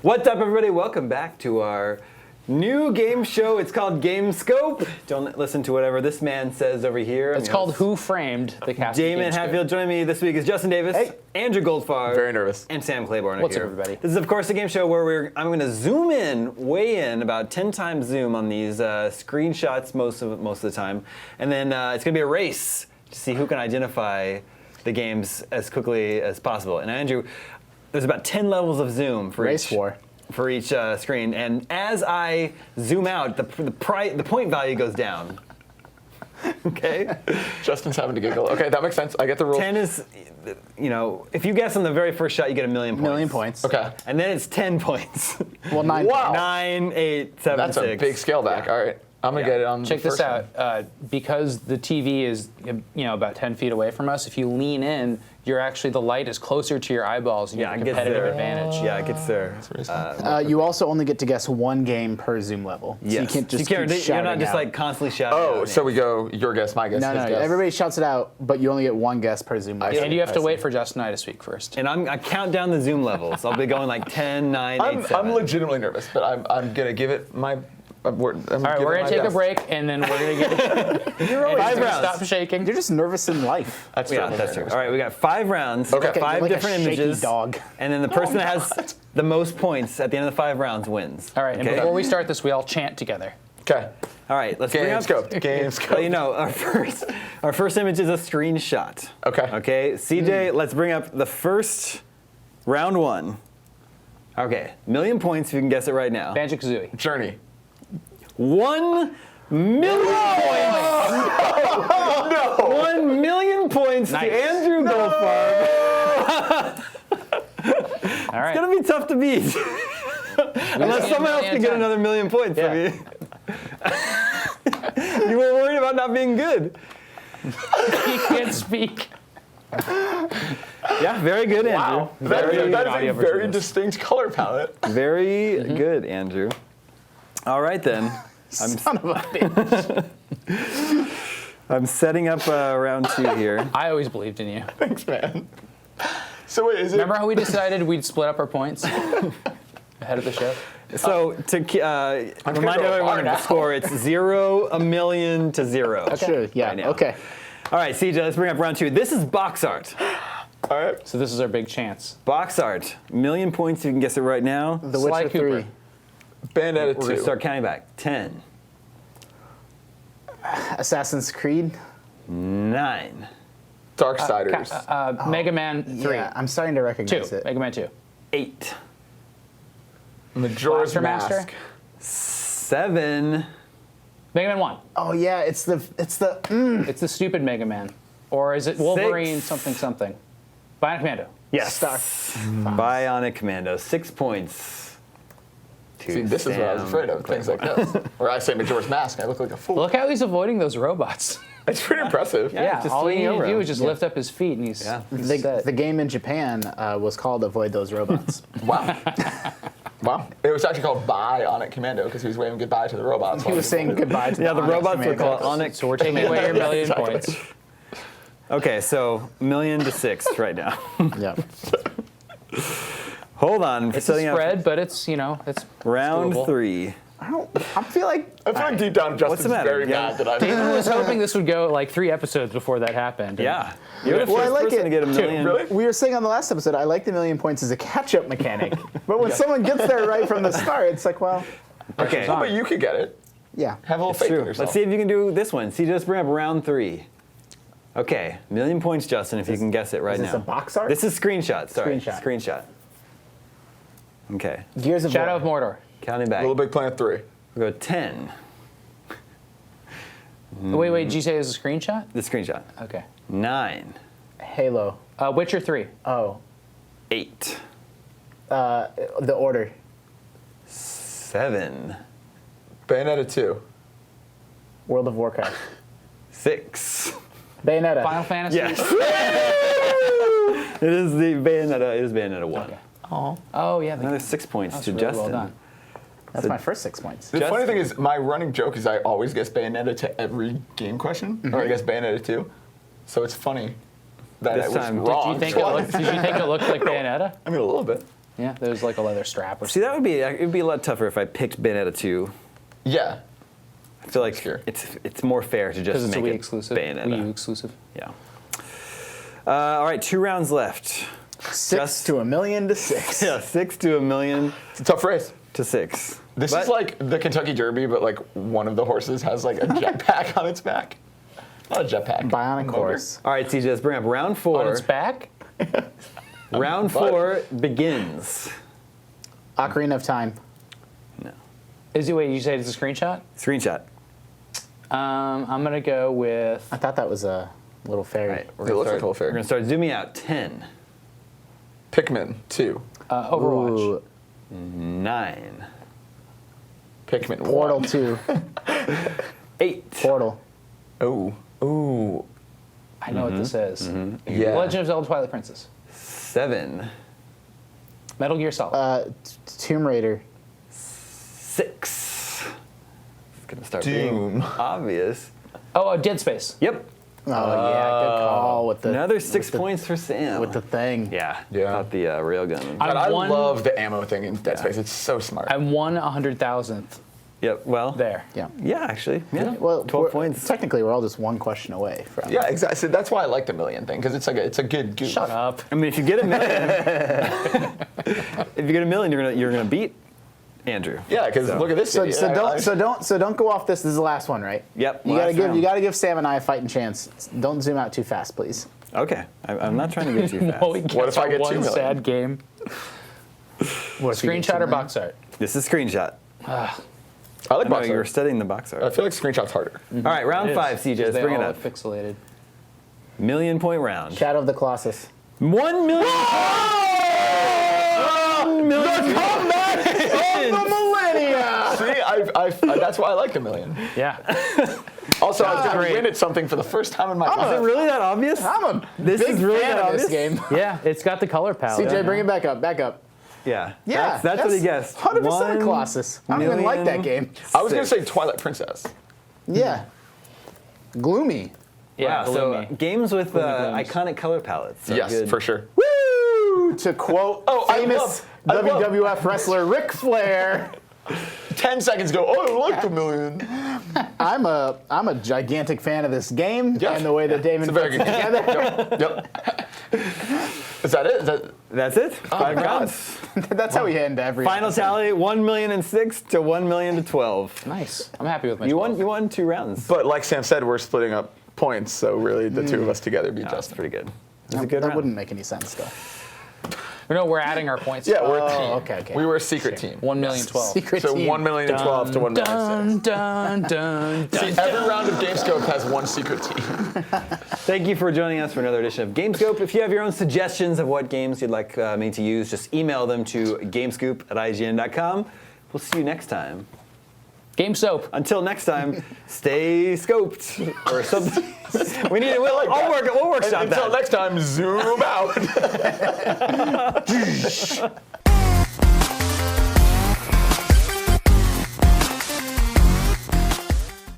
What's up, everybody? Welcome back to our new game show. It's called Game Scope. Don't listen to whatever this man says over here. It's called Who Framed the Cast. Damon Hatfield. Joining me this week is Justin Davis, Andrew Goldfarb, very nervous, and Sam Claiborne. What's here. up, everybody? This is, of course, a game show where I'm going to zoom in, weigh in, about 10 times zoom on these screenshots most of the time, and then it's going to be a race to see who can identify the games as quickly as possible. And Andrew, there's about 10 levels of zoom for each screen, and as I zoom out, the point value goes down. Okay. Justin's having to giggle. Okay, that makes sense. I get the rule. 10 is, if you guess on the very first shot, you get 1,000,000 points. 1,000,000 points. Okay. And then it's 10 points. Well, 9. Wow. 9, 8, 7, That's 6. a big scale back. Yeah. All right. I'm going to get it on Check the this first out. Because the TV is about 10 feet away from us, if you lean in, the light is closer to your eyeballs and you have a competitive advantage. Yeah, it gets there. You also only get to guess one game per Zoom level. So Yes. you can't just you're keep not just out. like constantly shouting one. Oh, out so names. we go your guess, my guess, No, his no, guess. everybody shouts it out, but you only get one guess per Zoom level. And you have to wait for Justin and I to speak first. And I count down the zoom levels. I'll be going like 10, 9, 8, 7. I'm legitimately nervous, but I'm going to give it my word. All right, we're going to take a break, and then we're going to get You're always 5 rounds. Stop shaking. You're just nervous in life. That's true. Yeah, that's true. All right, we got 5 rounds. Okay. Five You're like a different shaky images. dog. And then the person that has the most points at the end of the 5 rounds wins. All right, and Okay? before we start this, we all chant together. Okay. All right, let's bring Game up. scope. Game scope. Our first image is a screenshot. Okay. Okay, CJ, let's bring up the first round 1. Okay, 1,000,000 points if you can guess it right now. Banjo-Kazooie. Journey. 1,000,000 points. No. 1,000,000 points Nice. to Andrew Goldfarb. All right. It's gonna be tough to beat. Unless someone else can get another 1,000,000 points from you. You were worried about not being good. He can't speak. Yeah, very good, Andrew. Wow. That Very is good a audio very version of this. distinct color palette. Very good, Andrew. All right then. Son of a bitch. I'm setting up round 2 here. I always believed in you. Thanks, man. So wait, is it? Remember how we decided we'd split up our points ahead of the show? So to remind go everyone far of the now. score, it's 0, 1,000,000 to 0. Sure, yeah, Right now. okay. All right, CJ, let's bring up round 2. This is box art. All right. So this is our big chance. Box art. 1,000,000 points if you can guess it right now. The Sly Witcher Cooper. 3. Bayonetta We're going 2. to start counting back. 10, Assassin's Creed. 9, Darksiders. Mega Man 3. Yeah, I'm starting to recognize 2. it. Mega Man 2. 8, Majora's Blaster Mask. Master. 7, Mega Man 1. Oh yeah, it's the It's the stupid Mega Man. Or is it Wolverine 6. something? Bionic Commando. yes. Star. Bionic Commando. 6 points. To See, this is what I was Sam afraid of. Things like this. Or I say Majora's Mask, I look like a fool. Look how he's avoiding those robots. It's pretty impressive. Yeah. just all he swinging needed over to do him. was just lift up his feet and he's Yeah. set. The game in Japan was called Avoid Those Robots. Wow. Wow. It was actually called Bionic Commando because he was waving goodbye to the robots. He was saying goodbye to Yeah, the Onyx robots were Commando. called Onyx. So we're taking away your 1,000,000 Exactly. points. Okay, so 1,000,000 to 6 right now. Yeah. Hold on. It's a setting up spread, but it's, it's round doable. 3. I feel like I feel like deep down Justin's the matter? very Yeah. mad that I'm David was hoping this would go like 3 episodes before that happened. Yeah. You're the Well, I first like person it. to get a 1,000,000. Really? we were saying on the last episode, I like the 1,000,000 points as a catch-up mechanic. But when someone gets there right from the start, it's like, well, Okay. Oh, but you could get it. yeah. Have a little It's faith in true. yourself. Let's see if you can do this one. See, just bring up round 3. Okay, 1,000,000 points, Justin, if you can guess it right Is now. this a box art? This is screenshot. Sorry, Screenshot. Okay, Gears of Shadow War. of Mordor. counting back. Little Big Planet 3. We'll go 10. Wait, did you say it was a screenshot? The screenshot. Okay. 9, Halo. Witcher 3. Oh. 8, The Order. 7, Bayonetta 2. World of Warcraft. 6. Bayonetta. Final Fantasy. Yes. It is the Bayonetta. It is Bayonetta 1. Okay. Oh, yeah. Another 6 points That's to really Justin. well done. That's my first 6 points. The Justin. funny thing is, my running joke is I always guess Bayonetta to every game question, or I guess Bayonetta 2. So it's funny that This I was time- wrong. Did you think it looked like Bayonetta? I mean, a little bit. Yeah, there's like a leather strap or See, something. it'd be a lot tougher if I picked Bayonetta 2. Yeah. I feel like Sure. it's more fair to Because just it's a make Wii it exclusive. Bayonetta. Wii U exclusive. Yeah. All right, 2 rounds left. 6 to 1,000,000 to 6. Yeah, 6 to 1,000,000 It's a tough race. to 6. This But- is like the Kentucky Derby, but like one of the horses has like a jetpack on its back. Not a jetpack. Bionic a motor. horse. All right, CJ, let's bring up round 4. On its back? Round 4 begins. Ocarina of Time. No. Wait, you said it's a screenshot? Screenshot. I'm going to go with... I thought that was a little fairy. All right, It looks like a little we're fair. gonna start zooming out. 10, Pikmin 2. Overwatch. Ooh, 9, Pikmin 1. Portal 2. 8, Portal. Oh. Ooh. I know what this is. Yeah. Legend of Zelda Twilight Princess. 7, Metal Gear Solid. Tomb Raider. 6. It's gonna start Doom. being obvious. Dead Space. Yep. Oh yeah, good call with the Another 6 with the- points for Sam. with the thing. Yeah. Yeah. Not the railgun. God, I won- love the ammo thing in Dead Space. It's so smart. I won 100,000th Yep. Well. there. Yeah. Yeah, actually. Yeah. Well, 12 we're- points. Technically, we're all just one question away from. Yeah, exactly. So that's why I like the million thing, because it's like it's a good goof. Shut up. I mean, if you get a million, if you get a million, you're gonna beat Andrew. Yeah, because So- look at this. So, idiot. don't go off this. This is the last one, right? Yep, You last round. gotta give Sam and I a fighting chance. Don't zoom out too fast, please. Okay. I'm not trying to get too fast. Well, we What if I get 2 one million? sad game? What if you get Screenshot or 2 million? box art? This is screenshot. I like I know box you were art. studying the box art. I feel like screenshot's harder. All right, round It 5, is, CJ. 'cause Let's they bring it all up. look pixelated. 1,000,000 point round. Shadow of the Colossus. 1 million. 1 million. The millennia. See, that's why I like the million. Yeah. Also, I was going great. to win at something for the first time in my Is it life. really that obvious? I'm a This big is really fan that of this obvious? game. Yeah, it's got the color palette. CJ, bring it back up. Back up. Yeah. Yeah, That's what he guessed. 100% 1 Colossus. I don't even like that million. game. I was going to say 6. Twilight Princess. Yeah. Gloomy. Yeah, Wow, gloomy. so games with glooms. iconic color palettes. are Yes, good. for sure. Woo! To quote I famous love- WWF wrestler Ric Flair. 10 seconds ago, oh, I like the million. I'm a gigantic fan of this game Yeah. and the way that Damon It's a very puts good it game. together. Yep. Is that it? Is that, That's it. 5 my God. rounds. That's how we end every Final tally: 1,006,000 to 1,012,000. Nice. I'm happy with my You 12. won 2 rounds. but like Sam said, we're splitting up points, so really the two of us together beat That's Justin. pretty good. It was a That, good that round. wouldn't make any sense though. No, we're adding our points. Yeah, we're a team. Oh, okay. We were a secret team. 1,012,000. Secret So team. 1,012,000 to 1,006,000. Dun, dun, dun. See, every round of Gamescope has one secret team. Thank you for joining us for another edition of Gamescope. If you have your own suggestions of what games you'd like me to use, just email them to gamescoop@ign.com. We'll see you next time. Game soap. Until next time, stay scoped or something. We need it. We'll workshop Until that. next time, zoom out.